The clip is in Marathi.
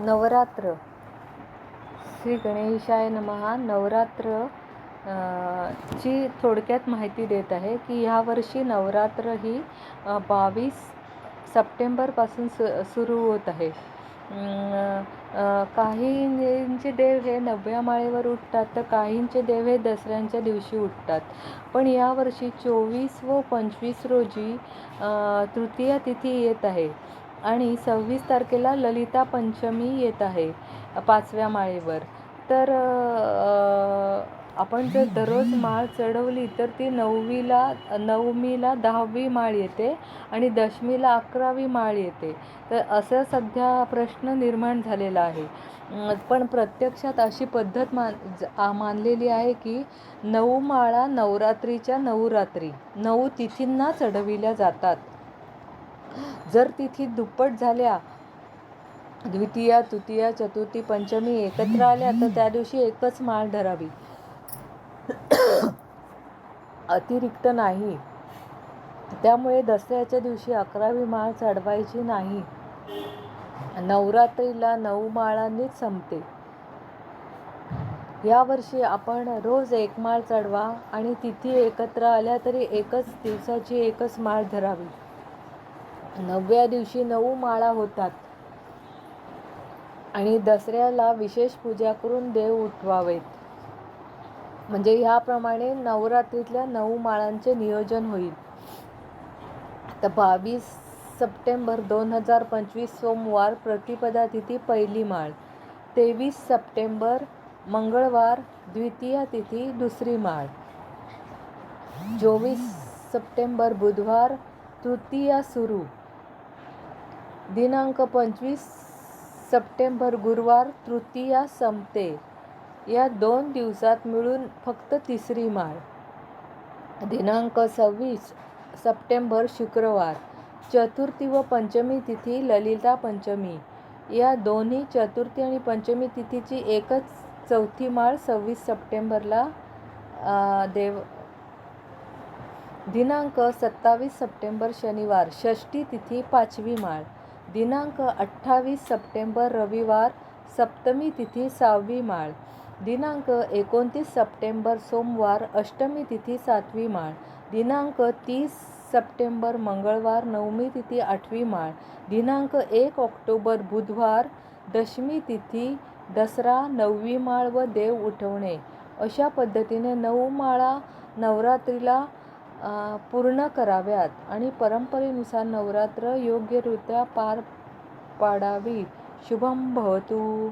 नवरात्र. श्री गणेशाय नमः. नवरात्र ची थोडक्यात माहिती देत आहे की ह्यावर्षी नवरात्र ही 22 सप्टेंबरपासून सुरू होत आहे. काहींचे देव हे 9व्या माळेवर उठतात तर काहींचे देव हे दसऱ्यांच्या दिवशी उठतात. पण यावर्षी 24 व 25 रोजी तृतीया तिथी येत आहे आणि 26 तारखेला ललिता पंचमी येत आहे 5व्या माळेवर. तर आपण जर दररोज माळ चढवली तर ती नवमीला 10वी माळ येते आणि दशमीला 11वी माळ येते. तर असं सध्या प्रश्न निर्माण झालेला आहे. पण प्रत्यक्षात अशी पद्धत मानलेली आहे की 9 माळा नवरात्रीच्या 9 रात्री 9 तिथींना चढविल्या जातात. जर तिथी दुप्पट झाल्या, द्वितीया, तृतीया, चतुर्थी, पंचमी एकत्र आल्या तर त्या दिवशी एकच माळ धरावी, अतिरिक्त नाही. त्यामुळे दसऱ्याच्या दिवशी 11वी माळ चढवायची नाही. नवरात्रीला 9 माळांनीच संपते. यावर्षी आपण रोज एक माळ चढवा आणि तिथी एकत्र आल्या तरी एकच दिवसाची एकच माळ धरावी. 9व्या दिवशी 9 माळा होतात आणि दसऱ्याला विशेष पूजा करून देव उठवावेत. म्हणजे ह्याप्रमाणे नवरात्रीतल्या 9 माळांचे नियोजन होईल. तर 22 सप्टेंबर 2025 सोमवार प्रतिपदा तिथी पहिली माळ. 23 सप्टेंबर मंगळवार द्वितीया तिथी दुसरी माळ. 24 सप्टेंबर बुधवार तृतीया सुरू. दिनांक 25 सप्टेंबर गुरुवार तृतीया संपते. या 2 दिवसात मिळून फक्त तिसरी माळ. दिनांक 26 सप्टेंबर शुक्रवार चतुर्थी व पंचमी तिथी ललिता पंचमी. या दोन्ही चतुर्थी आणि पंचमी तिथीची एकच चौथी माळ 26 सप्टेंबरला दिनांक 27 सप्टेंबर शनिवार षष्ठी तिथी 5वी माळ. दिनांक 28 सप्टेंबर रविवार सप्तमी तिथी 6वी माळ. दिनांक 29 सप्टेंबर सोमवार अष्टमी तिथी 7वी माळ. दिनांक 30 सप्टेंबर मंगळवार नवमी तिथी 8वी माळ. दिनांक 1 ऑक्टोबर बुधवार दशमी तिथी दसरा 9वी माळ व देव उठवणे. अशा पद्धतीने 9 माळा नवरात्रीला पूर्ण कराव्यात आणि परंपरेनुसार नवरात्र योग्यरित्या पार पाडावी. शुभम भवतु.